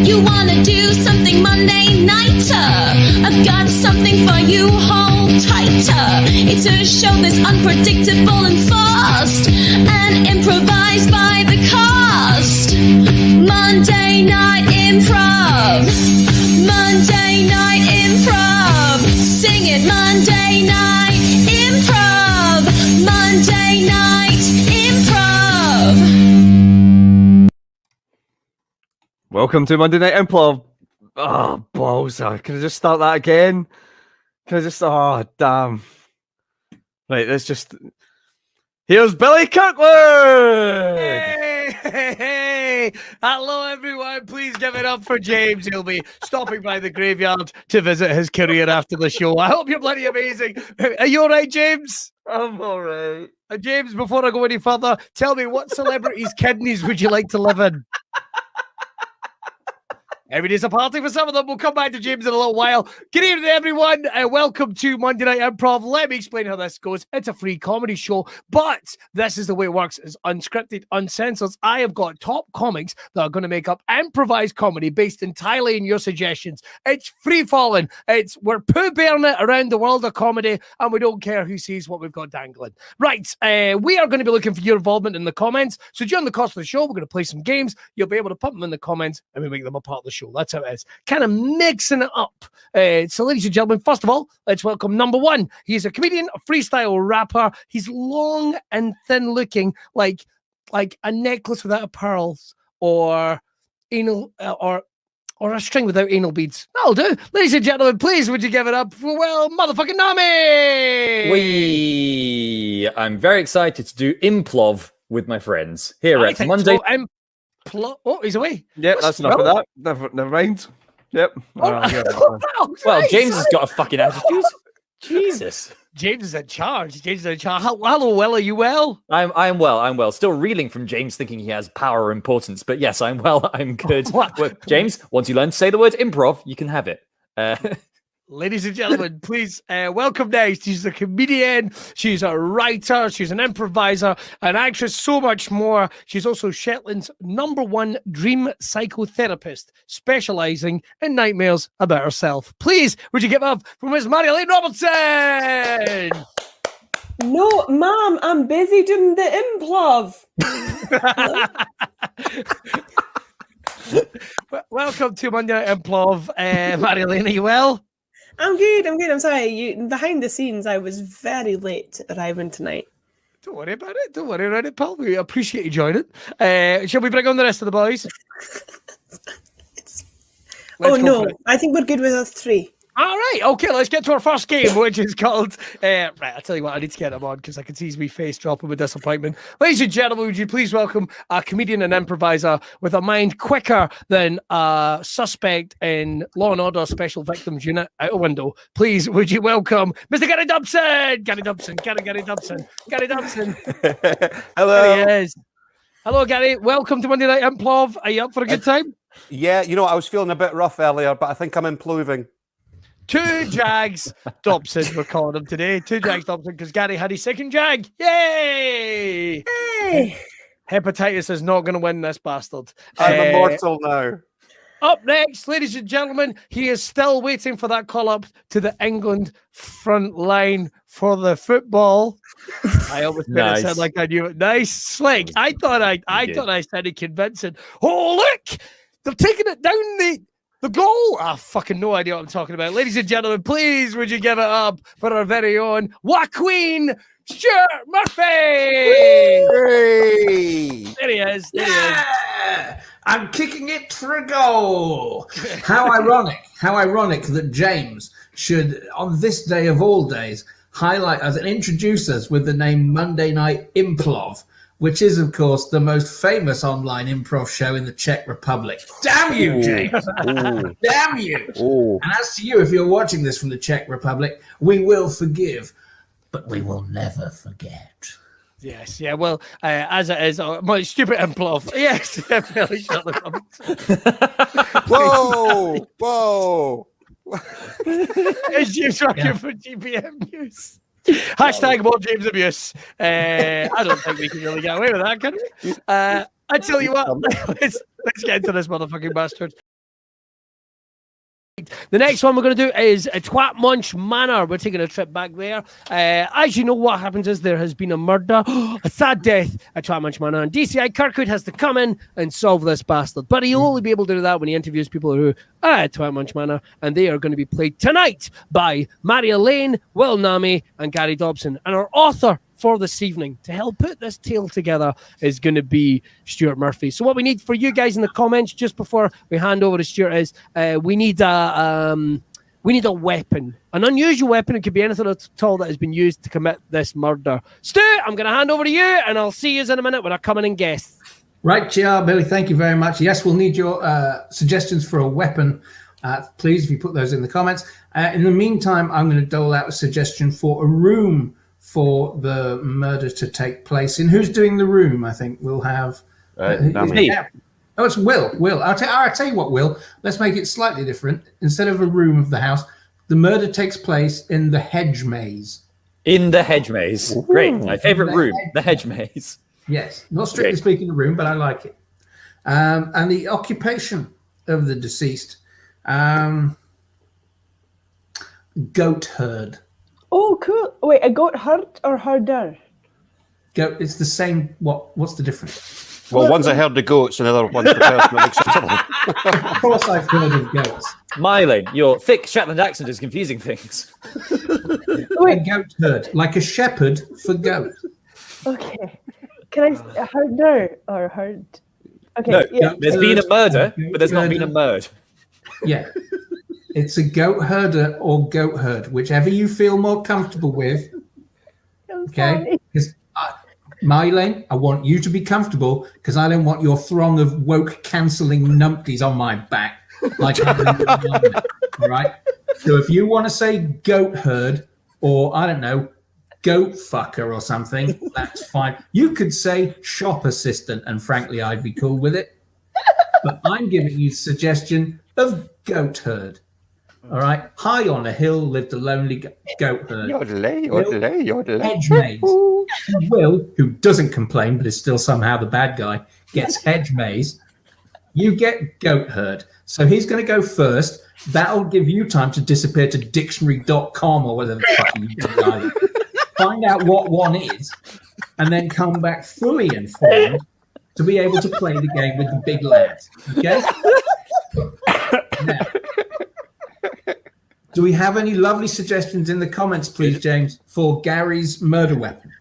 You wanna do something Monday nighter? I've got something for you, hold tighter. It's a show that's unpredictable and fast, and improvised by the cast. Monday Night Improv. Monday Night Improv. Sing it, Monday Night Improv. Monday Night Improv. Welcome to Monday Night Improv. Oh, balls. Can I just start that again? Oh, damn. Right, let's just... Here's Billy Kirkwood! Hey! Hello, everyone. Please give it up for James. He'll be stopping by the graveyard to visit his career after the show. I hope you're bloody amazing. Are you all right, James? I'm all right. James, before I go any further, tell me, what celebrity's kidneys would you like to live in? Every day's a party for some of them. We'll come back to James in a little while. Good evening, everyone. Welcome to Monday Night Improv. Let me explain how this goes. It's a free comedy show, but this is the way it works. It's unscripted, uncensored. I have got top comics that are going to make up improvised comedy based entirely on your suggestions. It's free-falling. We're poo-bearing it around the world of comedy, and we don't care who sees what we've got dangling. Right, we are going to be looking for your involvement in the comments. So during the course of the show, we're going to play some games. You'll be able to put them in the comments, and we make them a part of the show. That's how it is. Kind of mixing it up. So, ladies and gentlemen, first of all, let's welcome number one. He's a comedian, a freestyle rapper. He's long and thin looking, like a necklace without pearls, or anal, or a string without anal beads. That'll do. Ladies and gentlemen, please would you give it up for, well, motherfucking Nami? I'm very excited to do Improv with my friends here at Monday. Oh, he's away. Yep, that's enough of that. Never mind. Yep. Well, James has got a fucking attitude. Jesus. James is in charge. Hello, Will. Are you well? I'm well. I'm well. Still reeling from James thinking he has power or importance, but yes, I'm well. I'm good. Well, James, once you learn to say the word improv, you can have it. Ladies and gentlemen, please welcome next. She's a comedian, she's a writer, she's an improviser, an actress, so much more. She's also Shetland's #1 dream psychotherapist, specialising in nightmares about herself. Please, would you give up for Miss Mary-Elaine Robertson? No, Mom, I'm busy doing the improv. Welcome to Monday Night Improv. Mary-Elaine, are you well? I'm good. I'm sorry. Behind the scenes, I was very late arriving tonight. Don't worry about it. Don't worry about it, pal. We appreciate you joining. Shall we bring on the rest of the boys? No. I think we're good with us three. All right, okay, let's get to our first game, which is called... right, I'll tell you what, I need to get him on because I can see his wee face dropping with disappointment. Ladies and gentlemen, would you please welcome a comedian and improviser with a mind quicker than a suspect in Law & Order Special Victims Unit out a window. Please, would you welcome Mr. Gary Dobson? Gary Dobson. Hello. There he is. Hello, Gary. Welcome to Monday Night Improv. Are you up for a good time? Yeah, I was feeling a bit rough earlier, but I think I'm improving. Two Jags Dobson, we're calling him today. Two Jags Dobson, because Gary had his second Jag. Yay! Hey! Hepatitis is not going to win this bastard. I'm immortal now. Up next, ladies and gentlemen, he is still waiting for that call up to the England front line for the football. I almost made it sound like I knew it. Nice, slick. I thought I sounded convincing. Oh, look! They're taking it down the goal. I fucking no idea what I'm talking about. Ladies and gentlemen, please would you give it up for our very own Joaquin Stuart Murphy? Hey! There he is. I'm kicking it for a goal. How ironic that James should, on this day of all days, highlight us and introduce us with the name Monday Night Improv, which is, of course, the most famous online improv show in the Czech Republic. Damn you, James. Damn you. Ooh. And as to you, if you're watching this from the Czech Republic, we will forgive, but we will never forget. Yes, yeah, well, as it is, my stupid improv. Yes, definitely shut the comments. Whoa. It's James Rockin for GPM News. Hashtag more James abuse. I don't think we can really get away with that, can we? I tell you what, let's get into this motherfucking bastard. The next one we're going to do is a Twat Munch Manor. We're taking a trip back there. As you know, what happens is there has been a murder, a sad death at Twat Munch Manor, and DCI Kirkwood has to come in and solve this bastard. But he'll only be able to do that when he interviews people who are at Twat Munch Manor, and they are going to be played tonight by Maria Lane, Will Nami, and Gary Dobson. And our author for this evening to help put this tale together is going to be Stuart Murphy. So what we need for you guys in the comments just before we hand over to Stuart is we need a weapon, an unusual weapon. It could be anything at all that has been used to commit this murder. Stu, I'm going to hand over to you, and I'll see you in a minute when I come in and guess. Right, Billy, thank you very much. Yes, we'll need your suggestions for a weapon. Please, if you put those in the comments. In the meantime, I'm going to dole out a suggestion for a room for the murder to take place in. Who's doing the room? I think we'll have... me. Oh, it's Will. I'll tell you what, Will. Let's make it slightly different. Instead of a room of the house, the murder takes place in the hedge maze. In the hedge maze. Ooh. Great. My favorite room, the hedge maze. Yes. Not strictly speaking a room, but I like it. And the occupation of the deceased, goat herd. Oh, cool. Wait, a goat herd or herder? Goat. It's the same. What's the difference? Well, one's a herd of goats, and the other one's the person that makes trouble. Of course, I've heard of goats. Mylene, your thick Shetland accent is confusing things. A goat herd, like a shepherd for goat. Okay. Can I a herder or herd? Okay. No, yeah. there's been a murder, but there's not been a murd. Yeah. It's a goat herder or goat herd, whichever you feel more comfortable with. Okay? Because Mylene, I want you to be comfortable because I don't want your throng of woke cancelling numpties on my back. Like, all right? So if you want to say goat herd or, I don't know, goat fucker or something, that's fine. You could say shop assistant, and frankly, I'd be cool with it. But I'm giving you the suggestion of goat herd. All right. High on a hill lived a lonely goat herd. Yodelay. Hedge maze. Will, who doesn't complain but is still somehow the bad guy, gets hedge maze. You get goat herd. So he's going to go first. That'll give you time to disappear to dictionary.com or whatever the fuck you do. Find out what one is, and then come back fully informed to be able to play the game with the big lads. Okay? Now, do we have any lovely suggestions in the comments, please, James, for Gary's murder weapon?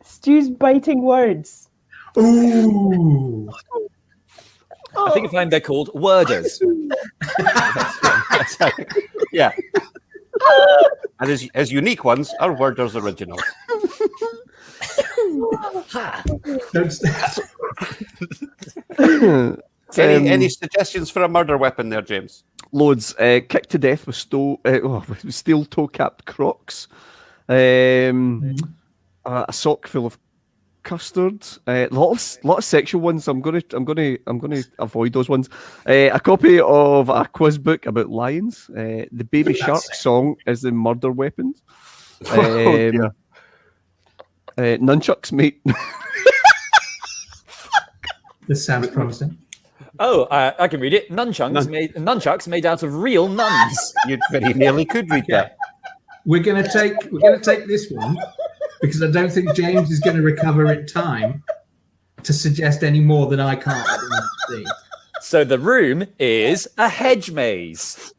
Stu's biting words. Ooh. I think I find they're called worders. Yeah. And his unique ones are Worders original. Any suggestions for a murder weapon there, James? Loads. Kicked to death with steel toe-capped Crocs. A sock full of custard. Lot of sexual ones. I'm gonna avoid those ones. A copy of a quiz book about lions. The Baby Shark song is the murder weapons. Nunchucks, mate. This sounds promising. Oh, I can read it. Nunchucks made out of real nuns. You very nearly could read that. We're gonna take this one because I don't think James is going to recover in time to suggest any more than I can't see. So the room is a hedge maze.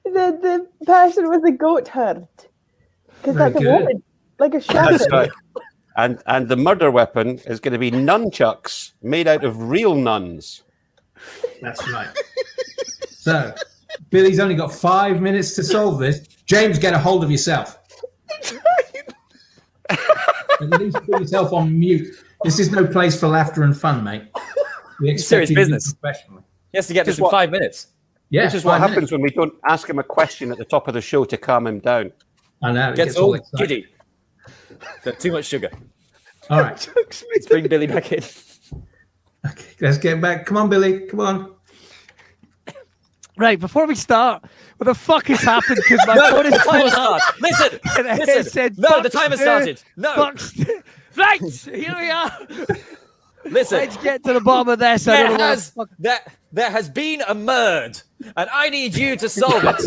The person with the goat herd. Because that's a woman, like a shepherd. That's right. And the murder weapon is going to be nunchucks made out of real nuns. That's right. So, Billy's only got 5 minutes to solve this. James, get a hold of yourself. At least put yourself on mute. This is no place for laughter and fun, mate. We expect Serious you to do business. professionally. He has to get this in 5 minutes. Yeah, Which is what happens when we don't ask him a question at the top of the show to calm him down. I know. Gets all giddy. Too much sugar. All right. Let's bring Billy back in. Okay, let's get back. Come on, Billy. Come on. Right, before we start, what the fuck has happened? Because my phone is hard. Listen. It said, No, the timer started. No. Right, here we are. Listen, Let's get to the bottom of this. I don't know there has been a murder, and I need you to solve it.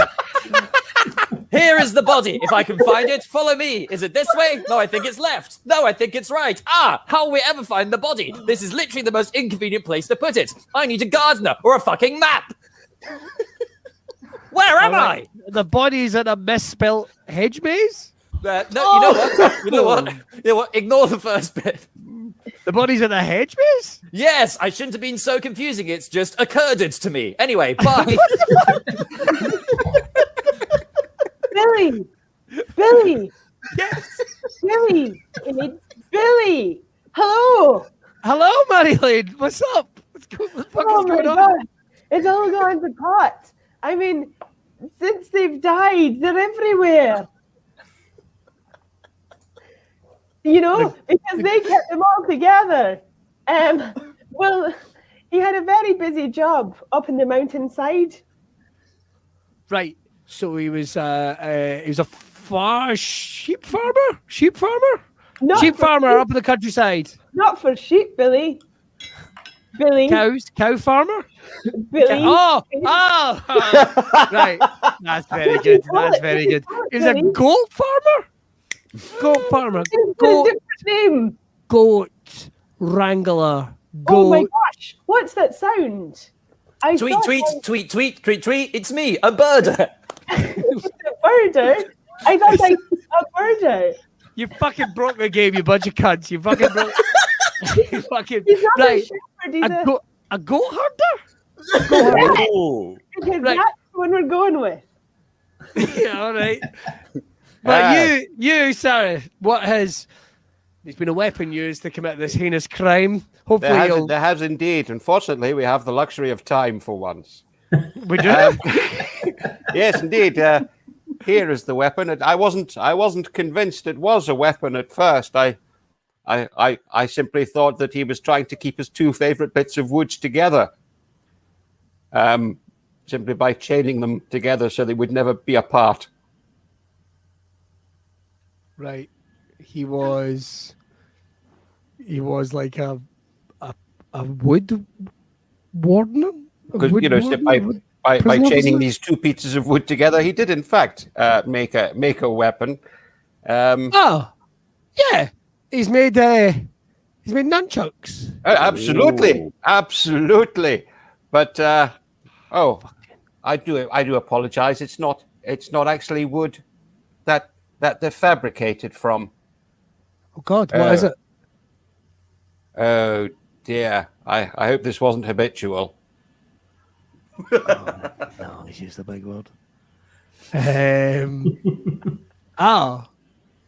Here is the body. If I can find it, follow me. Is it this way? No, I think it's left. No, I think it's right. How will we ever find the body? This is literally the most inconvenient place to put it. I need a gardener or a fucking map. Where am I? The body's in a misspelt hedge maze? No, you know what? You know what? Ignore the first bit. The body's in a hedge maze? Yes, I shouldn't have been so confusing. It's just occurred to me. Anyway, bye. Billy! Yes. Billy! Billy! Hello! Hello, Marilyn. What's up? What the fuck Oh is my going on? God! It's all gone to pot. I mean, since they've died, they're everywhere. You know, because they kept them all together. Well, he had a very busy job up in the mountainside. Right. So he was a sheep farmer? Sheep farmer? Not Sheep for farmer sheep, up in the countryside. Not for sheep, Billy. Billy. Cow farmer? Billy. Oh, right. That's very good. That's very good. He was a goat farmer? Goat farmer. It's a Goat, different name. goat wrangler. Oh my Goat. gosh! What's that sound? I Tweet, thought tweet, I- tweet, tweet, tweet, tweet. It's me, a birder. It's a birder. I thought I a birder. You fucking broke the game, you bunch of cunts. You fucking broke. You fucking. He's not Right. a shepherd. He's A goat herder? Oh. because Right. that's the one we're going with. Yeah, all right. But you, Sarah, there's been a weapon used to commit this heinous crime. Hopefully, There has indeed. Unfortunately, we have the luxury of time for once. we do. Yes, indeed. Here is the weapon. I wasn't convinced it was a weapon at first. I simply thought that he was trying to keep his two favorite bits of wood together, simply by chaining them together so they would never be apart. Right. He was like a wood warden. Because by chaining these two pieces of wood together, he did in fact make a weapon. Oh, yeah. He's made nunchucks. Absolutely. But I do apologize. It's not actually wood that they're fabricated from. Oh God, what is it? Oh dear. I hope this wasn't habitual. No, he's used the big word.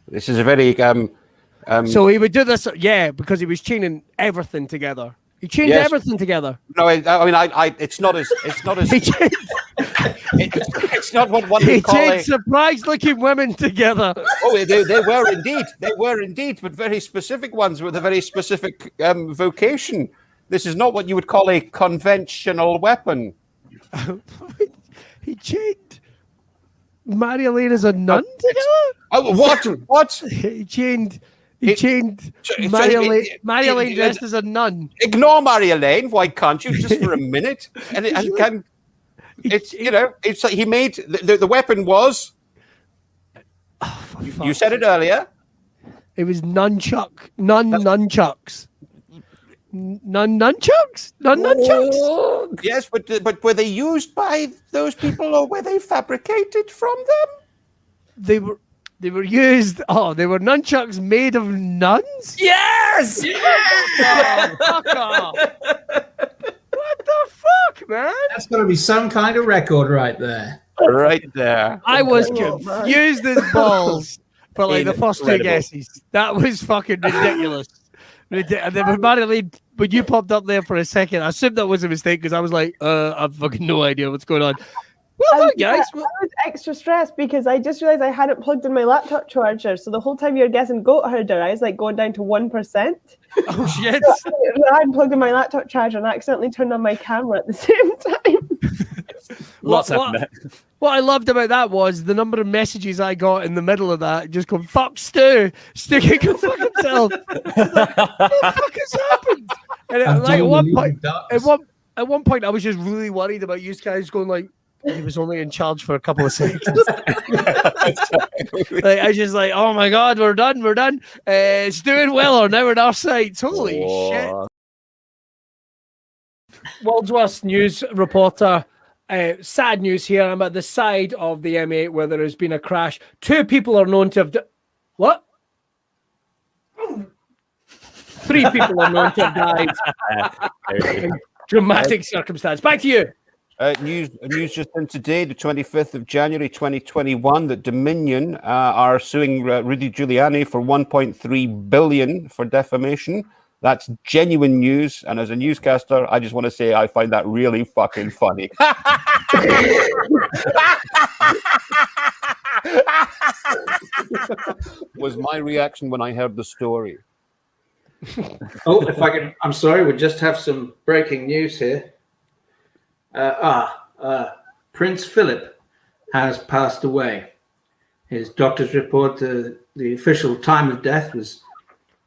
This is a very So he would do this, because he was chaining everything together. He chained Yes. everything together. no. It's not as He chained, it's not what one he would call chained surprised-looking women together. Oh, they were indeed, but very specific ones with a very specific vocation. This is not what you would call a conventional weapon. He chained Marilyn as a nun together. Oh, what? He chained so Marilyn dressed as a nun. Ignore Mary Elaine. Why can't you just for a minute? It's like he made the weapon was. You said it earlier. It was nunchucks. Nunchucks? Nunchucks? Yes, but were they used by those people or were they fabricated from them? They were used. Oh, they were nunchucks made of nuns? Yes! Oh, fuck off. What the fuck, man? That's got to be some kind of record right there. Right there. I was confused as balls for like the first two Incredible. guesses. That was fucking ridiculous. And then when Marilyn, when you popped up there for a second, I assumed that was a mistake because I was like, I've fucking no idea what's going on. Well done, guys. I was extra stressed because I just realized I hadn't plugged in my laptop charger. So the whole time you were guessing goat herder, I was like going down to 1%. Oh shit. I hadn't plugged in my laptop charger and I accidentally turned on my camera at the same time. Lots happened there. What I loved about that was the number of messages I got in the middle of that, just going, fuck Stu, Stu can go fuck himself. What the fuck has happened? And I've like, joined the League of Darkness. at one point, I was just really worried about you guys going like, he was only in charge for a couple of seconds. Like, I was just like, oh my God, we're done. It's doing well on our side. Holy shit. World's worst news reporter. Sad news here. I'm at the side of the M8 where there has been a crash. 2 people are known to have... What? 3 people are known to have died. In dramatic circumstance. Back to you. News just in today, the 25th of January 2021, that Dominion are suing Rudy Giuliani for 1.3 billion for defamation. That's genuine news, and as a newscaster, I just want to say I find that really fucking funny. Was my reaction when I heard the story. Oh, if I can, I'm sorry, we just have some breaking news here. Prince Philip has passed away. His doctors report the official time of death was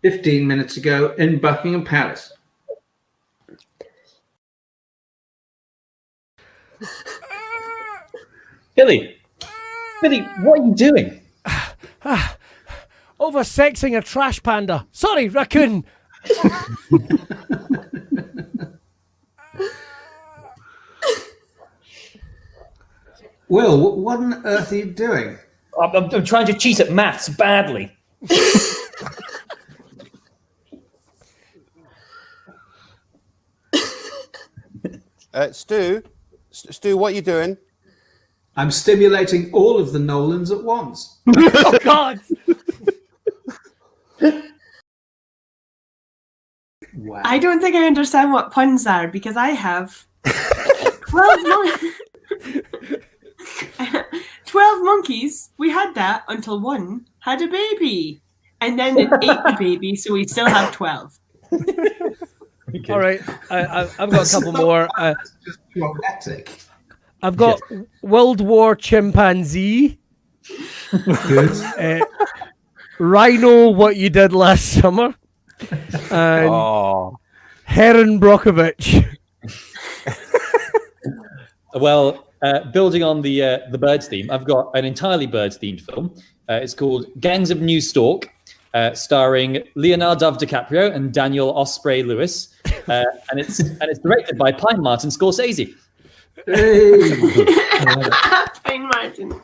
15 minutes ago in Buckingham Palace. Billy, what are you doing? Oversexing a trash panda. Sorry, raccoon. Will, what on earth are you doing? I'm trying to cheat at maths badly. Stu, what are you doing? I'm stimulating all of the Nolans at once. Oh, God. Wow. I don't think I understand what puns are because I have 12 monkeys. We had that until one had a baby. And then it ate the baby, so we still have 12. All right. I've got a couple more. Just dramatic. I've got World War Chimpanzee. Good. Rhino, what you did last summer. And Heron Brockovich. Well, building on the birds theme, I've got an entirely birds themed film. It's called Gangs of New Stork, starring Leonardo DiCaprio and Daniel Osprey Lewis, and it's directed by Pine Martin Scorsese. Fine, Martin.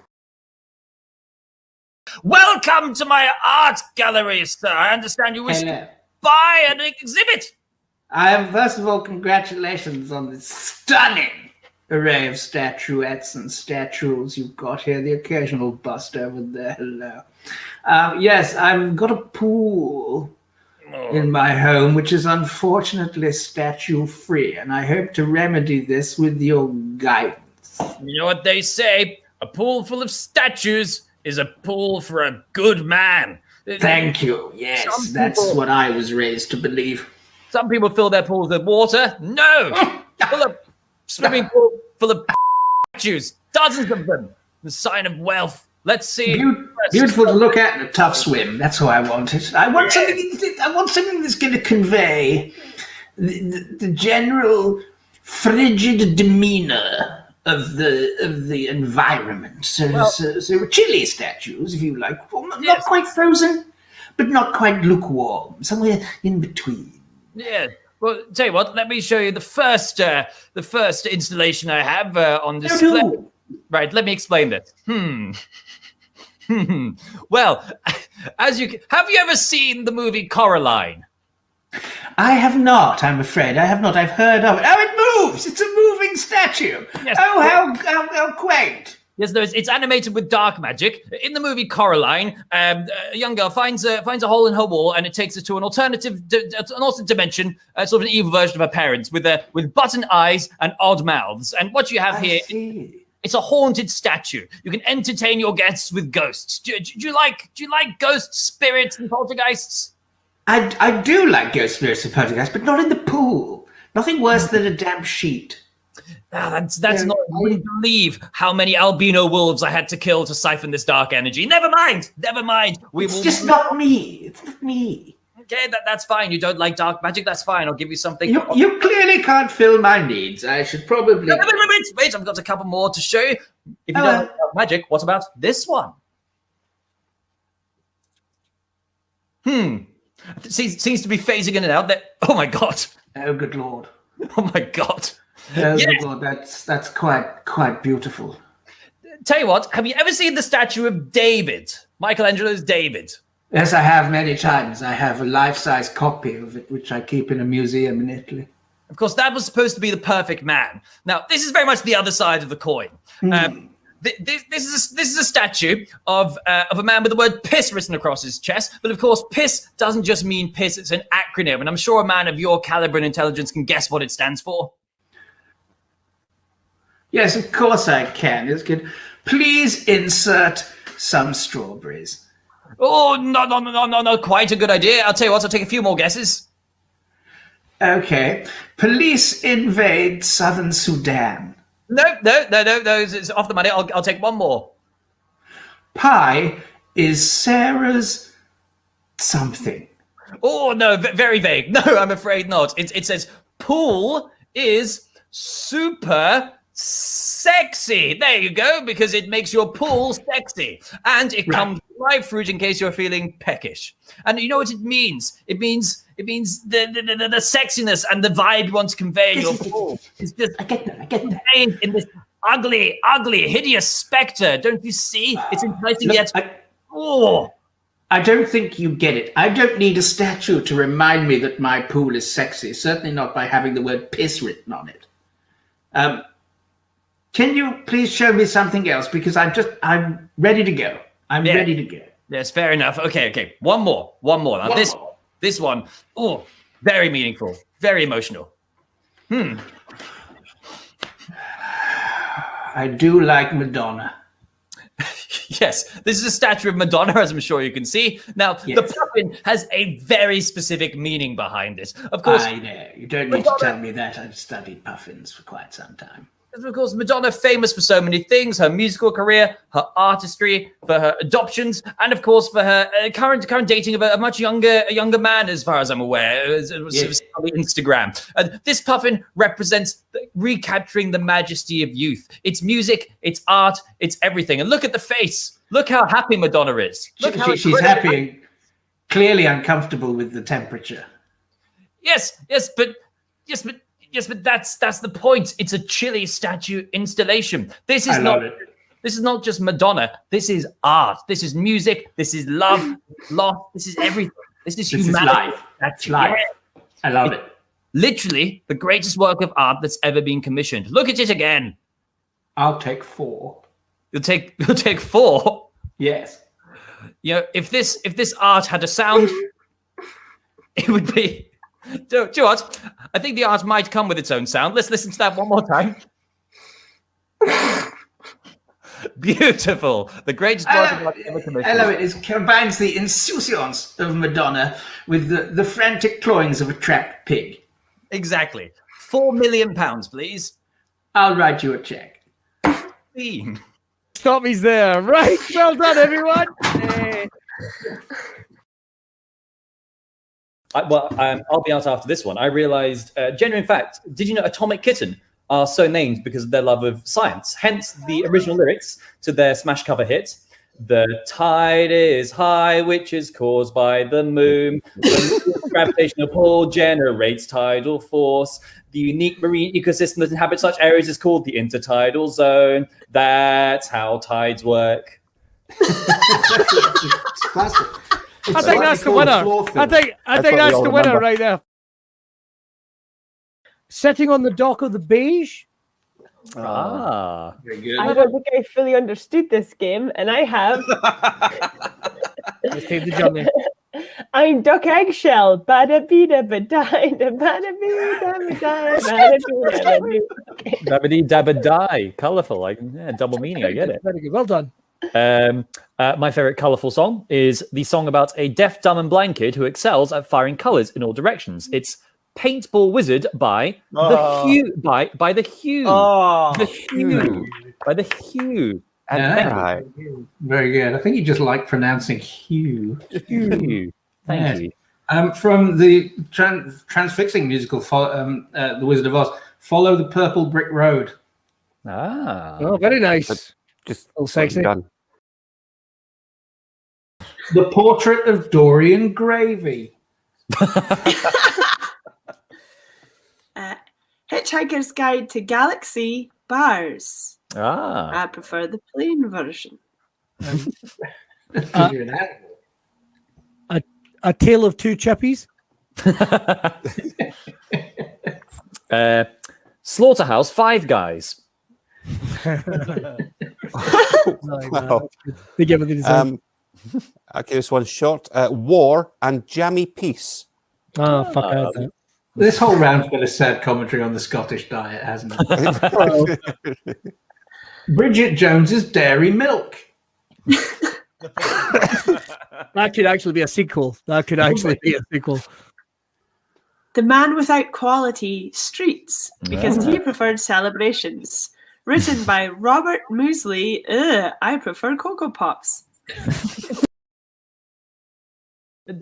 Welcome to my art gallery, sir. I understand you wish to buy an exhibit. First of all, congratulations on this stunning array of statuettes and statues you've got here. The occasional bust over there. Hello. Yes, I've got a pool in my home, which is unfortunately statue-free, and I hope to remedy this with your guidance. You know what they say? A pool full of statues is a pool for a good man. Thank you. Yes, that's what I was raised to believe. Some people fill their pools with water. No! Full of swimming pool full of statues. Dozens of them. The sign of wealth. Let's see. Beautiful to look at and a tough swim. That's what I wanted. I want something that's going to convey the general frigid demeanor of the environment. So chilly statues, if you like. Well, not quite frozen, but not quite lukewarm. Somewhere in between. Yeah. Well, tell you what. Let me show you the first installation I have on display. No. Right. Let me explain this. Well, have you ever seen the movie Coraline? I have not, I'm afraid. I have not. I've heard of it. Oh, it moves! It's a moving statue! Yes. Oh, how quaint! Yes, it's animated with dark magic. In the movie Coraline, a young girl finds a hole in her wall, and it takes her to an alternate dimension, sort of an evil version of her parents, with button eyes and odd mouths. And what you have here, it's a haunted statue. You can entertain your guests with ghosts. Do you like ghosts, spirits, and poltergeists? I do like ghost spirits and poltergeists, but not in the pool. Nothing worse than a damp sheet. That's not. You wouldn't believe how many albino wolves I had to kill to siphon this dark energy. Never mind. It's just not me. It's not me. Okay, that's fine. You don't like dark magic? That's fine. I'll give you something. You clearly can't fill my needs. I should probably. Wait, I've got a couple more to show you. If you don't like dark magic, what about this one? Seems to be phasing in and out. There. Oh my god. Oh, good lord. Oh my god. Oh, good lord. That's quite beautiful. Tell you what, have you ever seen the statue of David? Michelangelo's David. Yes, I have many times. I have a life-size copy of it, which I keep in a museum in Italy. Of course, that was supposed to be the perfect man. Now, this is very much the other side of the coin. This is a statue of a man with the word piss written across his chest. But of course, piss doesn't just mean piss. It's an acronym. And I'm sure a man of your caliber and intelligence can guess what it stands for. Yes, of course I can. It's good. Please insert some strawberries. Oh, no, quite a good idea. I'll tell you what, I'll take a few more guesses. Okay. Police invade southern Sudan. No, it's off the money. I'll take one more. Pie is Sarah's something. Oh, no, very vague. No, I'm afraid not. It says pool is super sexy. There you go, because it makes your pool sexy. And it comes with live fruit in case you're feeling peckish. And you know what it means? It means the sexiness and the vibe you want to convey in your pool. It's just I get that. in this ugly, hideous spectre. Don't you see? It's enticing yet. I don't think you get it. I don't need a statue to remind me that my pool is sexy. Certainly not by having the word piss written on it. Can you please show me something else? Because I'm ready to go. I'm ready to go. Yes, fair enough. Okay. One more. Now this one, very meaningful, very emotional. I do like Madonna. Yes, this is a statue of Madonna, as I'm sure you can see. Now, the puffin has a very specific meaning behind it. Of course, I know. You don't need to tell me that. I've studied puffins for quite some time. Of course, Madonna famous for so many things: her musical career, her artistry, for her adoptions, and of course for her current dating of a much younger man, as far as I'm aware. It was on Instagram. This puffin represents recapturing the majesty of youth. It's music, it's art, it's everything. And look at the face. Look how happy Madonna is. She's happy, clearly uncomfortable with the temperature. Yes, but that's the point. It's a chilly statue installation. This is not just Madonna. This is art. This is music. This is love, loss. This is everything. This is humanity. That's life. Yeah. I love it. Literally the greatest work of art that's ever been commissioned. Look at it again. I'll take 4. You'll take 4? Yes. You know, if this art had a sound, it would be. Do you know what? I think the art might come with its own sound. Let's listen to that one more time. Beautiful. The greatest work of art ever commissioned. I love it. It combines the insouciance of Madonna with the frantic clawings of a trapped pig. Exactly. £4 million, please. I'll write you a check. Tommy's there. Right. Well done, everyone. I'll be out after this one. I realized, genuine fact, did you know Atomic Kitten are so named because of their love of science? Hence the original lyrics to their smash cover hit. The tide is high, which is caused by the moon. The gravitational pull generates tidal force. The unique marine ecosystem that inhabits such areas is called the intertidal zone. That's how tides work. It's classic. I think that's the winner. I think that's the winner right there. Sitting on the dock of the beige. Very good. I don't think I fully understood this game, and I have. Let's take the journey. I'm Duck Eggshell. Bada bida badai, da bada bida badai, bada bida badai. Dabba-dee, dabba-die. Colourful. Double meaning. I get it. Very good. Well done. My favorite colorful song is the song about a deaf, dumb, and blind kid who excels at firing colors in all directions. It's "Paintball Wizard" by the Hue. By the Hue. By the Hue. Very good. I think you just like pronouncing Hugh. Hue. Thank you. From the transfixing musical, The Wizard of Oz, Follow the Purple Brick Road. Ah. Oh, very nice. Just Oh, sexy. done. The Portrait of Dorian Gravy. Hitchhiker's Guide to Galaxy Bars. Ah. I prefer the plain version. A Tale of Two Chippies. Slaughterhouse Five Guys. Wow. They give it the design. Okay, this one's short. War and Jammy Peace. Oh, fuck, I had that. This whole round's been a sad commentary on the Scottish diet, hasn't it? Bridget Jones's Dairy Milk. That could actually be a sequel. The Man Without Quality Streets, because he preferred celebrations. Written by Robert Muesli. I prefer Cocoa Pops.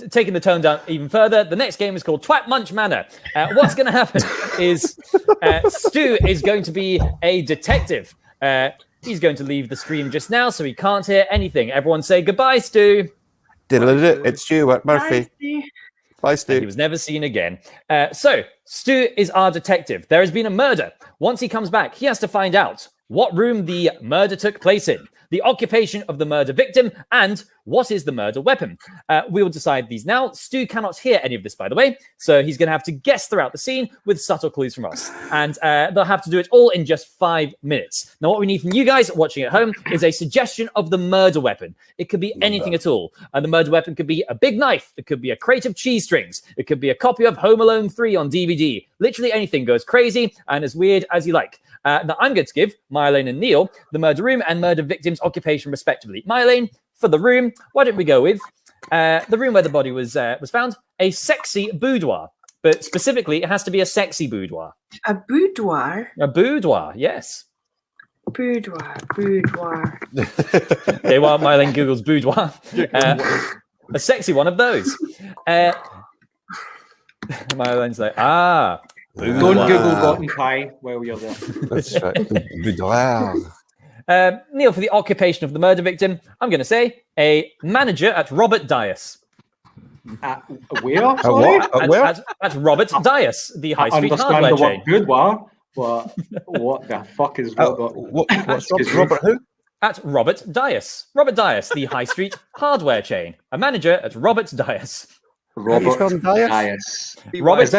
Taking the tone down even further, the next game is called Twat Munch Manor. What's going to happen is Stu is going to be a detective. He's going to leave the stream just now, so he can't hear anything. Everyone say goodbye, Stu. It's Stuart Murphy. Bye, Stu. And he was never seen again. So, Stu is our detective. There has been a murder. Once he comes back, he has to find out what room the murder took place in, the occupation of the murder victim, and what is the murder weapon. We will decide these now. Stu cannot hear any of this, by the way, so he's going to have to guess throughout the scene with subtle clues from us. And they'll have to do it all in just 5 minutes. Now, what we need from you guys watching at home is a suggestion of the murder weapon. It could be anything at all. The murder weapon could be a big knife. It could be a crate of cheese strings. It could be a copy of Home Alone 3 on DVD. Literally anything goes crazy and as weird as you like. Now, I'm going to give Mylene and Neil the murder room and murder victim's occupation, respectively. Mylene, for the room, why don't we go with the room where the body was found? A sexy boudoir. But specifically, it has to be a sexy boudoir. A boudoir? A boudoir, yes. Boudoir. Okay, while Mylene Googles boudoir, a sexy one of those. Mylene's like, boudoir. Don't Google rotten pie while you're there. That's right. Boudoir. Neil, for the occupation of the murder victim, I'm going to say a manager at Robert Dias. Where? Sorry? At Robert Dias, the high street understand hardware the chain. word boudoir, but what the fuck is Robert? What's Robert who? At Robert Dias. Robert Dias, the high street hardware chain. A manager at Robert Dias. Robert Dias. Robert,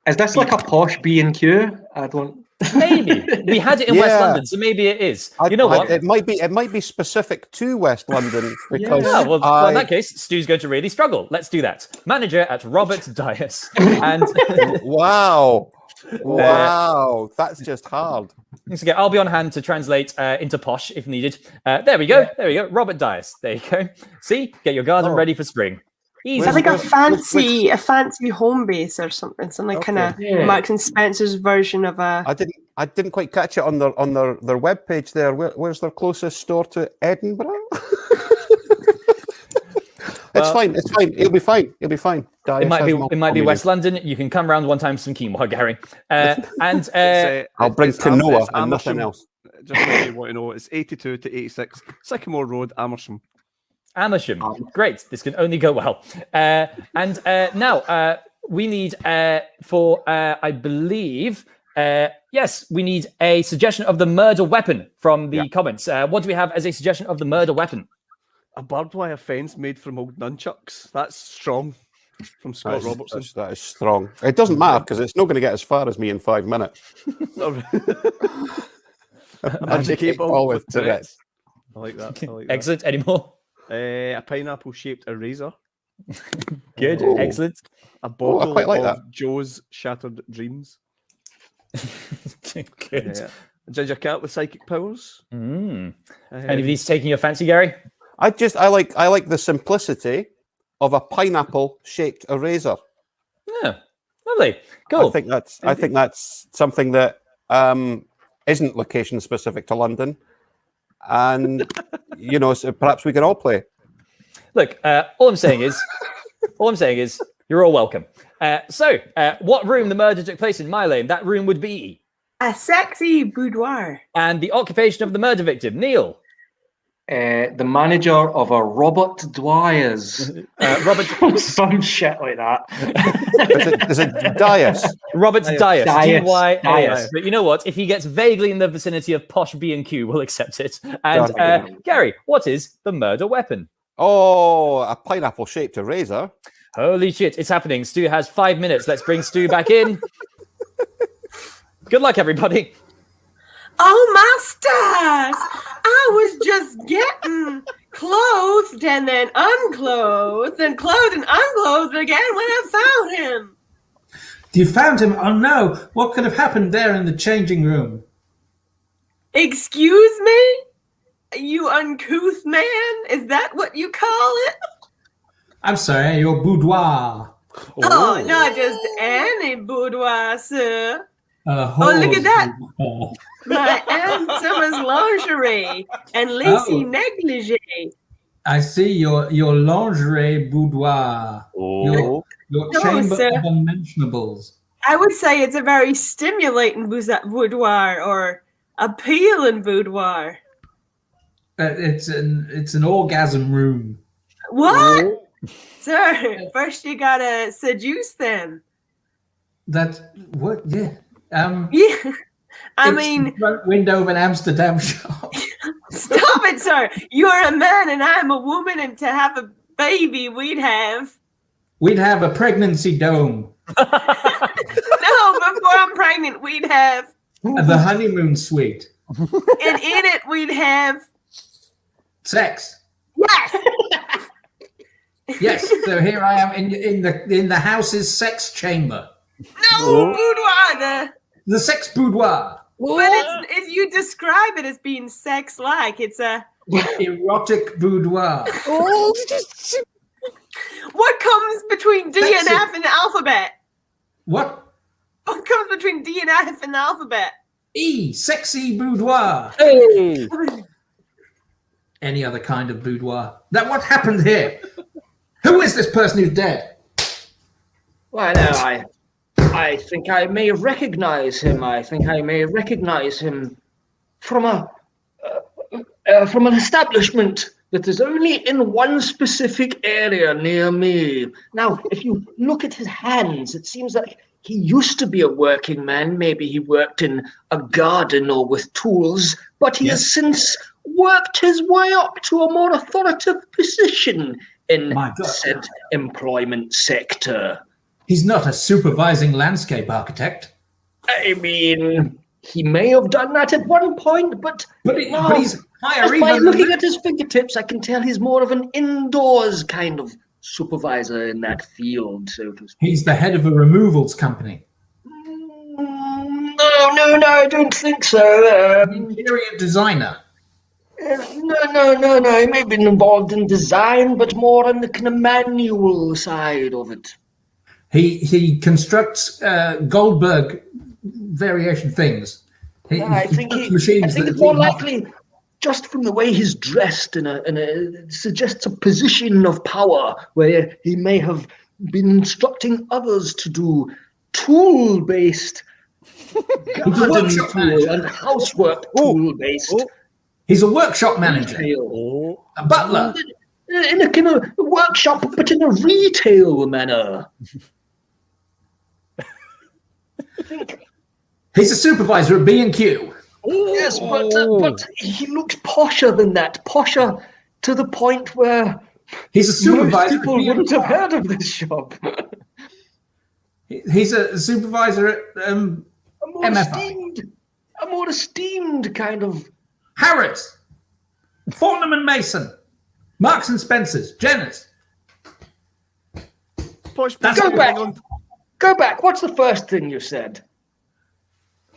is this like a posh B&Q? I don't. Maybe we had it in West London, so maybe it is. You know what? It might be specific to West London because. Yeah, well, in that case, Stu's going to really struggle. Let's do that. Manager at Robert Dias. And wow, that's just hard. Okay, I'll be on hand to translate into posh if needed. There we go. Robert Dias. There you go. See, get your garden ready for spring. Easy. Is that like a fancy home base or something? Something kind of Marks and Spencer's version of a. I didn't quite catch it on their webpage there. Where's their closest store to Edinburgh? It's fine. It'll be fine. It might be West London. You can come round one time for some quinoa, Gary. I'll bring quinoa and nothing else. Just so you want to know, it's 82 to 86 Sycamore Road, Amersham. Great. This can only go well. Now we need for I believe we need a suggestion of the murder weapon from the comments. What do we have as a suggestion of the murder weapon? A barbed wire fence made from old nunchucks. That's strong. From Scott Robertson. That is strong. It doesn't matter because it's not going to get as far as me in 5 minutes. Magic cable with Tourette's. I like that. Excellent. Any more? A pineapple-shaped eraser. Good. Excellent. A bottle I quite like of that. Joe's Shattered Dreams. Good. A ginger cat with psychic powers. Any of these taking your fancy, Gary? I like the simplicity of a pineapple-shaped eraser. Yeah, lovely. Cool. I think that's something that isn't location specific to London, and so perhaps we can all play. Look, all I'm saying is All I'm saying is, you're all welcome. So, what room the murder took place in, my lane? That room would be... A sexy boudoir. And the occupation of the murder victim, Neil. The manager of a Robert Dwyer's. Robert... Some shit like that. There's a Dias. Robert's Dias. Dias. D-Y-A-S. But you know what? If he gets vaguely in the vicinity of posh B&Q, we'll accept it. And Gary, what is the murder weapon? Oh, a pineapple-shaped eraser. Holy shit, it's happening. Stu has 5 minutes. Let's bring Stu back in. Good luck, everybody. Oh, masters! I was just getting clothed and then unclothed and clothed and unclothed again when I found him. You found him? Oh no! What could have happened there in the changing room? Excuse me? You uncouth man? Is that what you call it? I'm sorry, your boudoir. Oh, not just any boudoir, sir. Oh, look at that. My Aunt Summer's lingerie and lacy negligee. I see your lingerie boudoir. Your No, chamber sir. of unmentionables. I would say it's a very stimulating boudoir or appealing boudoir. It's an orgasm room. What? Sir, first you gotta seduce them. That's what? Yeah. Yeah. I It's mean, the front window of an Amsterdam shop. stop it, sir. You're a man and I'm a woman, and to have a baby, we'd have. We'd have a pregnancy dome. No, before I'm pregnant, we'd have. The honeymoon suite. And in it, we'd have. Sex. Yes. Yes. So here I am in the house's sex chamber. No, boudoir. The sex boudoir. But if you describe it as being sex-like, it's a Erotic boudoir. What comes between D and Sexy. F in the alphabet? What? What comes between D and F in the alphabet? E. Sexy boudoir. Hey! Any other kind of boudoir. That what happened here? Who is this person who's dead? Well, no, I think I may recognize him. I think I may recognize him from an establishment that is only in one specific area near me. Now, if you look at his hands, it seems like he used to be a working man. Maybe he worked in a garden or with tools, but he has since worked his way up to a more authoritative position in said employment sector. He's not a supervising landscape architect. I mean, he may have done that at one point, but he's higher just by even looking than- at his fingertips, I can tell he's more of an indoors kind of supervisor in that field, so to speak. He's the head of a removals company. No, I don't think so. Interior designer. No. He may have been involved in design, but more on the kind of manual side of it. He constructs Goldberg variation things. I think machines it's more likely, just from the way he's dressed, it suggests a position of power where he may have been instructing others to do tool-based garden tool and housework tool-based. He's a workshop manager. A butler. In a kind of workshop, but in a retail manner. He's a supervisor at B&Q. Yes, but he looks posher than that. Posher to the point where he's a supervisor. Most people wouldn't have heard of this shop. He's a supervisor at MFI. A more esteemed kind of Harrods, Fortnum and Mason, Marks and Spencers, Jenner's. Go back. What's the first thing you said?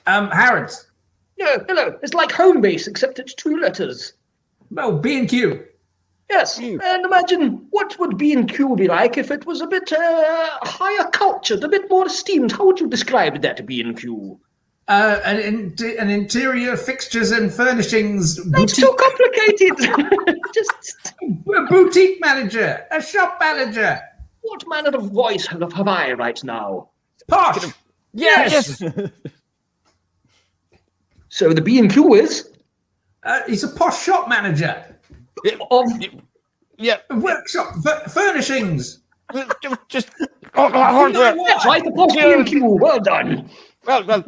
Harrods. No. It's like home base, except it's 2 letters. Well, B&Q. Yes, and imagine what would B&Q be like if it was a bit higher cultured, a bit more esteemed. How would you describe that, B&Q? An interior fixtures and furnishings. That's too complicated. Just a boutique manager, a shop manager. What manner of voice have I right now? Posh. Yes. So the B&Q is He's a posh shop manager. of Yeah. Workshop furnishings. Just that's right, the posh B&Q. Well done. well.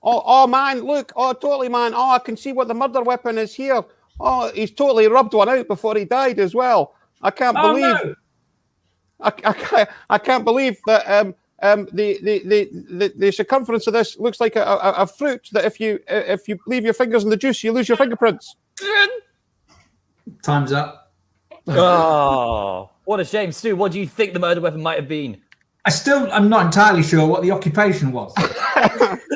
Oh man, look! Oh, totally, man! Oh, I can see what the murder weapon is here. Oh, he's totally rubbed one out before he died as well. I can't believe. No. I can't believe that the circumference of this looks like a fruit that if you leave your fingers in the juice, you lose your fingerprints. Time's up. Oh, what a shame, Stu. What do you think the murder weapon might have been? I'm not entirely sure what the occupation was.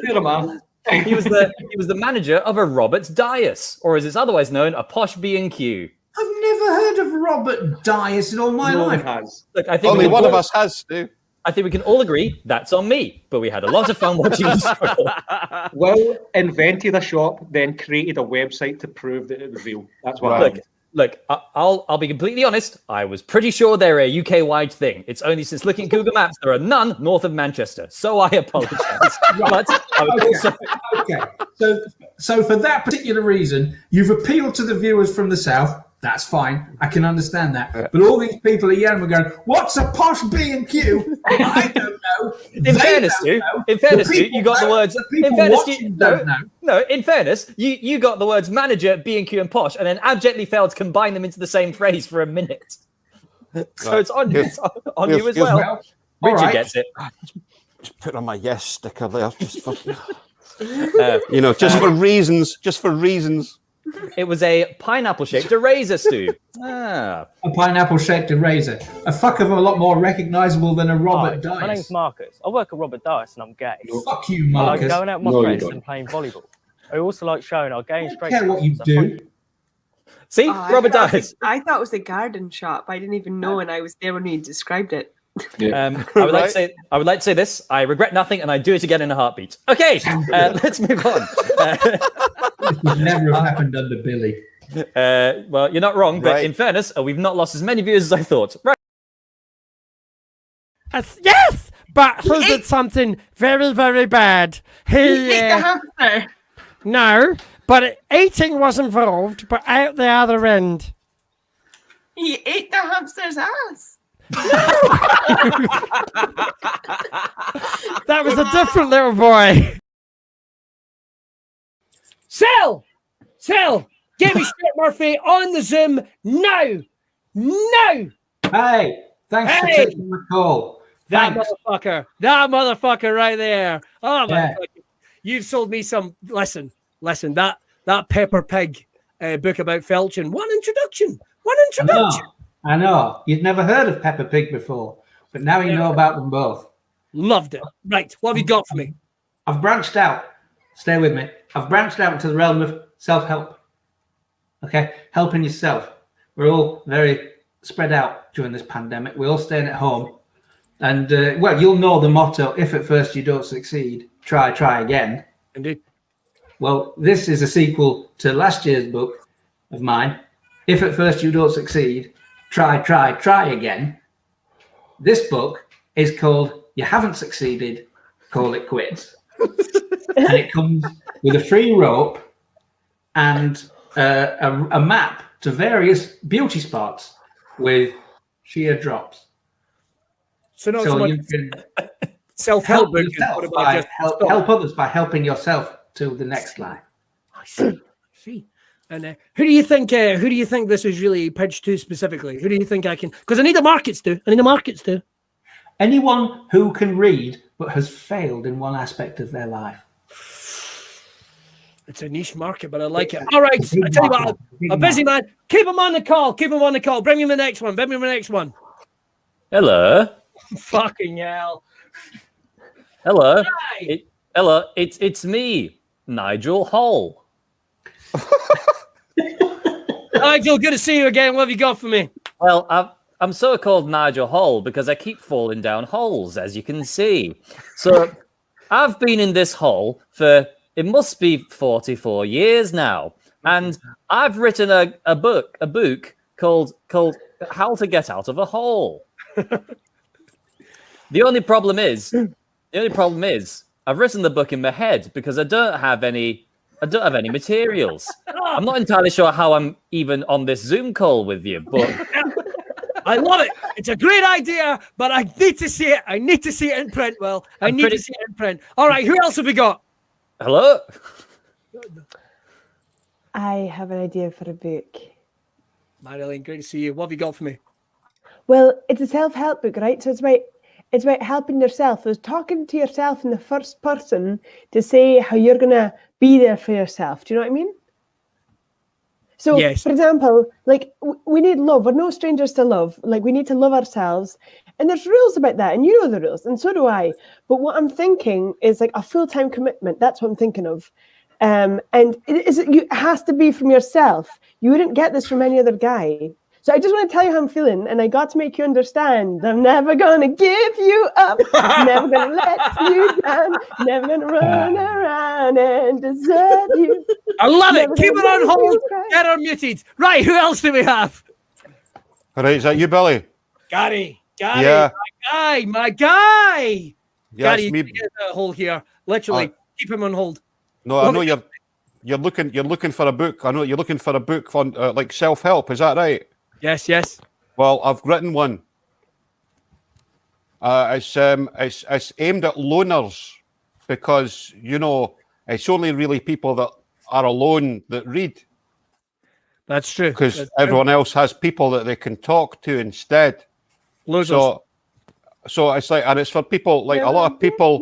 You're a man. He was the manager of a Robert's Dias, or as it's otherwise known, a posh B&Q. I've never heard of Robert Dias in all my No one life. has. Look, I think Only we can one of all- us has, Stu. I think we can all agree that's on me. But we had a lot of fun watching the show. Will invented a shop, then created a website to prove that it was real. That's what Right. happened. Look, I'll be completely honest. I was pretty sure they're a UK-wide thing. It's only since looking at Google Maps there are none north of Manchester. So I apologise. But I would also Okay, so for that particular reason, you've appealed to the viewers from the south. That's fine. I can understand that. But all these people at Yemen were going, "What's a posh B&Q?" I don't know. In fairness, Stu, you got the words. The people In fairness, watching don't know. no. In fairness, you got the words manager, B&Q, and posh, and then abjectly failed to combine them into the same phrase for a minute. So it's on you. It's on you as well. Well, Richard all right. gets it. Just put on my yes sticker there, just for just for reasons. Just for reasons. It was a pineapple-shaped eraser, Stu. Ah. A pineapple-shaped eraser. A fuck of a lot more recognisable than a Robert Dias. My name's Marcus. I work at Robert Dias and I'm gay. Fuck you, I like Marcus. going out with my friends and playing volleyball. I also like showing our gay and I straight don't care what you friends. do. See, Oh, Robert Dias. I thought it was a garden shop. I didn't even know, and I was there when you described it. I would like to say this. I regret nothing, and I do it again in a heartbeat. Okay, let's move on. This would never have happened under Billy. Well, you're not wrong, but Right. in fairness, we've not lost as many viewers as I thought. Right. Yes, but he did something very, very bad. He ate the hamster. No, but eating was involved, but out the other end. He ate the hamster's ass. That was a different little boy. Sell! Get me Stuart Murphy on the Zoom now! No! Hey, thanks for Hey! taking my call. That Thanks. motherfucker right there. Oh my Yeah. God. You've sold me some. Listen, that Pepper Pig book about Felchin. One introduction. I know. You'd never heard of Peppa Pig before, but now you know about them both. Loved it. Right, what have you got for me? I've branched out. Stay with me. I've branched out into the realm of self-help. Okay? Helping yourself. We're all very spread out during this pandemic. We're all staying at home. And, well, you'll know the motto, if at first you don't succeed, try again. Indeed. Well, this is a sequel to last year's book of mine. If at first you don't succeed, try again. This book is called You Haven't Succeeded, Call It Quits. And it comes with a free rope and a map to various beauty spots with sheer drops. So not so much you can self-help help book. yourself What about by just help others by helping yourself to the next line. I see. And who do you think this is really pitched to specifically? Who do you think I can? Because I need the markets to. Anyone who can read but has failed in one aspect of their life. It's a niche market, but I like it. All right, I tell you what, a busy man. Keep him on the call. Bring me the next one. Hello. Fucking hell. Hello. Hi. Hello. It's me, Nigel Hall. Nigel, good to see you again. What have you got for me? Well, I'm so called Nigel Hall because I keep falling down holes, as you can see. So I've been in this hole for, it must be 44 years now. And I've written a book called How to Get Out of a Hole. The only problem is, I've written the book in my head because I don't have any materials. I'm not entirely sure how I'm even on this Zoom call with you, but I love it. It's a great idea, but I need to see it. I need to see it in print. Well, I need to see it in print. All right, who else have we got? Hello? I have an idea for a book. Marilyn, great to see you. What have you got for me? Well, it's a self-help book, right? So it's about helping yourself. It's talking to yourself in the first person to say how you're gonna be there for yourself. Do you know what I mean? So, Yes. for example, like we need love. We're no strangers to love. Like we need to love ourselves. And there's rules about that, and you know the rules, and so do I. But what I'm thinking is like a full-time commitment. That's what I'm thinking of. And it has to be from yourself. You wouldn't get this from any other guy. So I just want to tell you how I'm feeling, and I got to make you understand. I'm never gonna give you up, never gonna let you down, never gonna run around and desert you. I love it. Never Keep it gonna on make hold. you cry. Get her muted. Right, who else do we have? All right, is that you, Billy? Gary, Yeah. my guy. Yes, Gary, you me. can get that hold here. Literally, keep him on hold. No, I know you're looking for a book. I know you're looking for a book on like self-help. Is that right? Yes. Well, I've written one. It's aimed at loners because it's only really people that are alone that read. That's true. Because everyone else has people that they can talk to instead. Losers. So it's like, and it's for people like a lot of people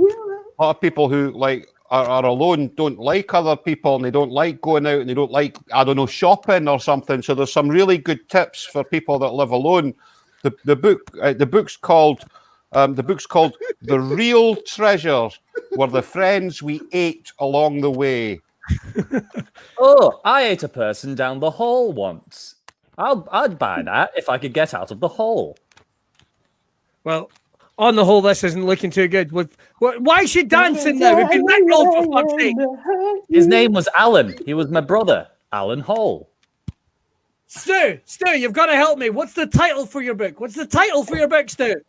who like are alone, don't like other people, and they don't like going out, and they don't like, I don't know, shopping or something. So there's some really good tips for people that live alone. The book's called The Real Treasures Were the Friends We Ate Along the Way. Oh, I ate a person down the hall once. I'd buy that if I could get out of the hole. Well, on the whole, this isn't looking too good. Why is she dancing now? We've been rickrolled for fuck's sake. His name was Alan. He was my brother, Alan Hall. Stu, you've got to help me. What's the title for your book? Stu?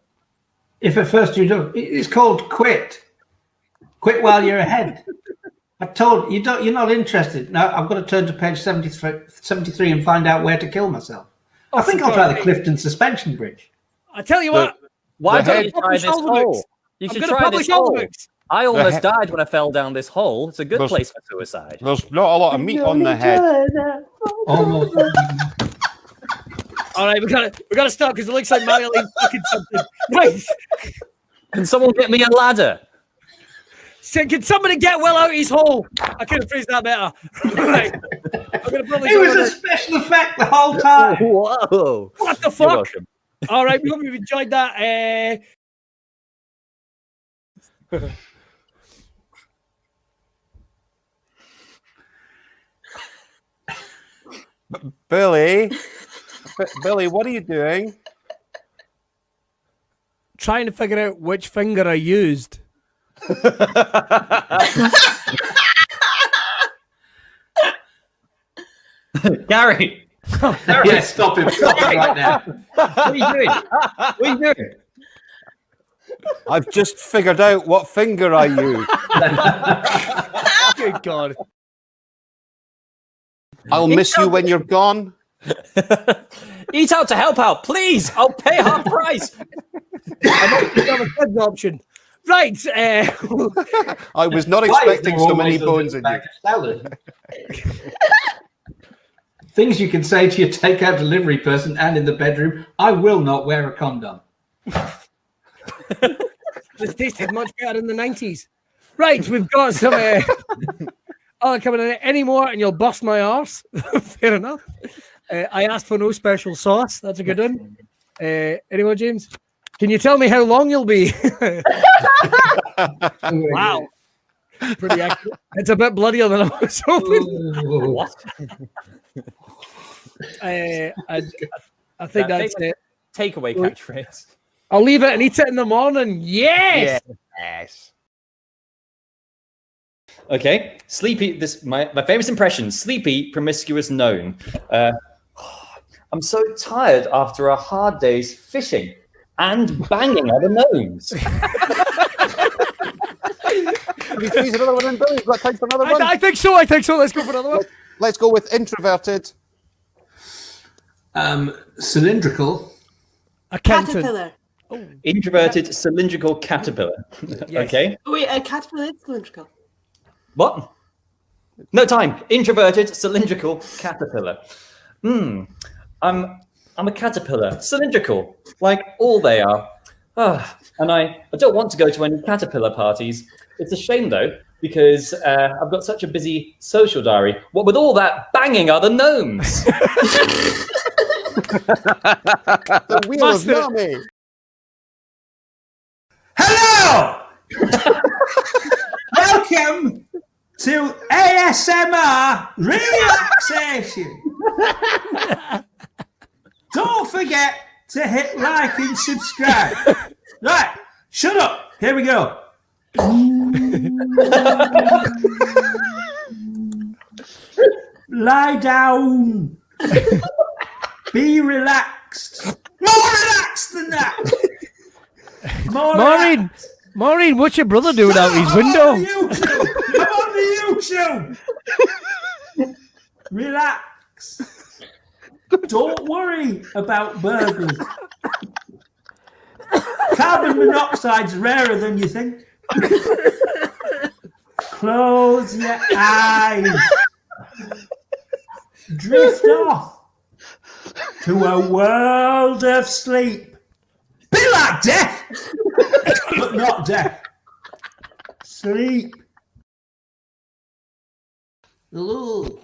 If at first you don't, it's called Quit. Quit while you're ahead. I told you you're not interested. Now I've got to turn to page 73 and find out where to kill myself. I think I'll try the Clifton Suspension Bridge. I tell you what. Why don't you try this hole? You should try this hole. I almost died when I fell down this hole. It's a good place for suicide. There's not a lot of meat on the head. Almost. All right, we gotta stop because it looks like Marilyn's fucking something. Right. Can someone get me a ladder? Can somebody get Will out of his hole? I could have phrased that better. Right. I'm gonna probably It was a special effect the whole time. Whoa. What the fuck? All right, we hope you've enjoyed that. Billy, what are you doing? Trying to figure out which finger I used. Gary. Yeah, stop him right now. What are you doing? I've just figured out what finger I use. Good God. I'll miss you when you're gone. Eat out to help out, please. I'll pay half price. I might have a kids option. Right. I was not expecting so many bones in you. Salad. Things you can say to your takeout delivery person and in the bedroom. I will not wear a condom. This tasted much better in the 90s. Right, we've got some coming in any more and you'll bust my arse. Fair enough. I asked for no special sauce. That's a good one. Anyone, James? Can you tell me how long you'll be? Wow. Pretty accurate. It's a bit bloodier than I was hoping. What? I think that's it. Takeaway catchphrase. I'll leave it and eat it in the morning. Yes. Yes. Okay, sleepy. My famous impression: sleepy, promiscuous, known. I'm so tired after a hard day's fishing. and banging other gnomes. Can we squeeze another one in, Bill? You've got time for another one? I think so. Let's go for another one. Let's go with introverted. Cylindrical. Accountant. Caterpillar. Introverted cylindrical caterpillar. Yes. Okay. Oh, wait, a caterpillar is cylindrical. What? No time. Introverted cylindrical caterpillar. I'm a caterpillar. Cylindrical, like all they are. And I don't want to go to any caterpillar parties. It's a shame though, because I've got such a busy social diary. What with all that banging other gnomes? The wheel of Nami. Hello! Welcome to ASMR Relaxation. Don't forget to hit like and subscribe. Right, shut up. Here we go. Lie down. Be relaxed. More relaxed than that. More relaxed. Maureen, what's your brother doing out his window? I'm on the YouTube. Relax. Don't worry about burglars. Carbon monoxide's rarer than you think. Close your eyes. Drift off to a world of sleep. Be like death, but not death. Sleep. Hello,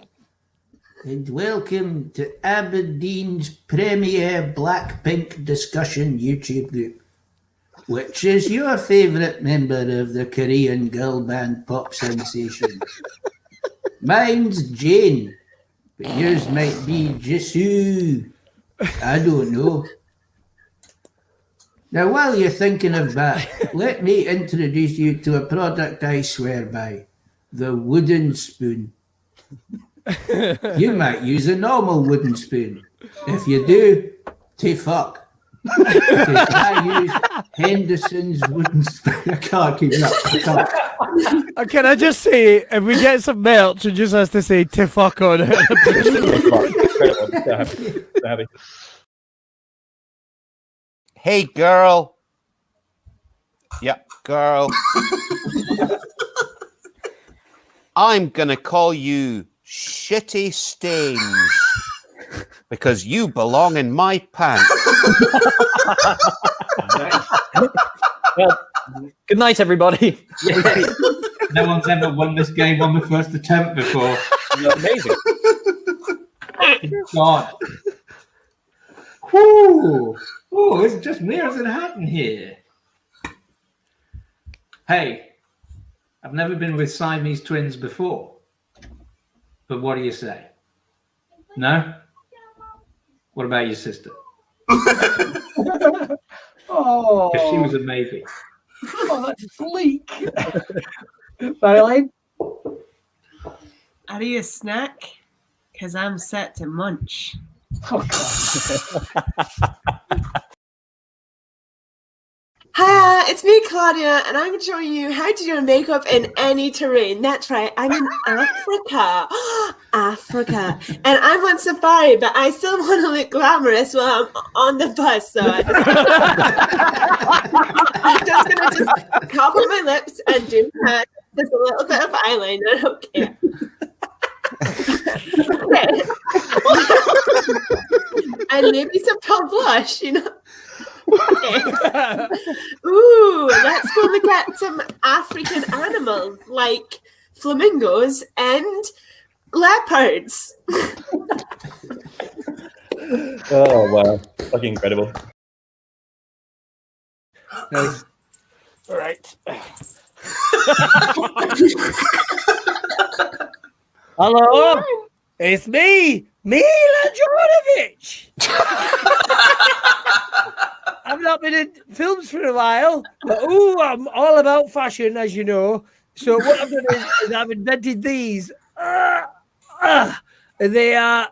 and welcome to Aberdeen's premier Blackpink discussion YouTube group. Which is your favourite member of the Korean girl band pop sensation? Mine's Jane, but yours might be Jisoo. I don't know. Now, while you're thinking of that, let me introduce you to a product I swear by, the wooden spoon. You might use a normal wooden spoon. If you do, to fuck. Because I use Henderson's wooden spoon. I can't keep it up. Can I just say, if we get some merch, it just has to say "to fuck" on it. Hey, girl. Yep, girl. I'm gonna call you Shitty Stains because you belong in my pants. Well, good night, everybody. No one's ever won this game on the first attempt before. Amazing. God. Whoo! Oh, it's just me or does it happen here? Hey, I've never been with Siamese twins before. But what do you say? No? What about your sister? Oh, Because she was a maybe. oh, that's bleak. Marilyn? Are you a snack? Because I'm set to munch. Oh, Hi, it's me, Claudia, and I'm showing you how to do makeup in any terrain. That's right, I'm in Africa. Africa. And I'm on safari, but I still want to look glamorous while I'm on the bus. So I'm just going to cover my lips and do just a little bit of eyeliner. Okay. And maybe some pale blush, you know. Okay. Ooh, let's go look at some African animals like flamingos and leopards. Oh, wow. Fucking incredible. Nice. All right. Hello, it's me, Mila Jovovich. I've not been in films for a while, but I'm all about fashion, as you know. So what I've done is I've invented these. They are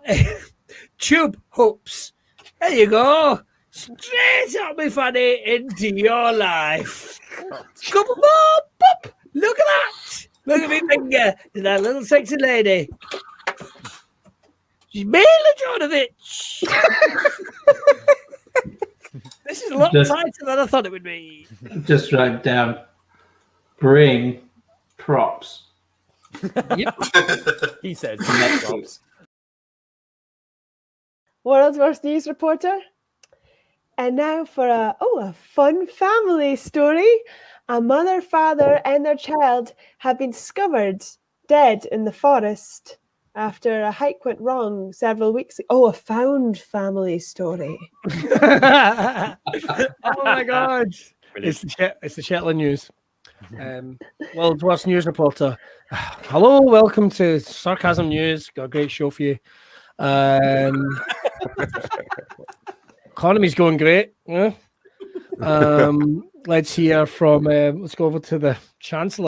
tube hoops. There you go. straight up, me fanny, into your life. Come on, pop! Look at that! Look at me finger to that little sexy lady. She's Mila Jovovich. This is a lot Just- tighter than I thought it would be. Just write down. Bring props. He says. Net props. World's Worst News Reporter. And now for a fun family story. A mother, father, and their child have been discovered dead in the forest after a hike went wrong several weeks ago. Oh, a found family story. Oh my God! It's the Shetland News. World's Worst News Reporter. Hello, welcome to Sarcasm News. Got a great show for you. Economy's going great. Yeah. Let's hear from. Let's go over to the Chancellor.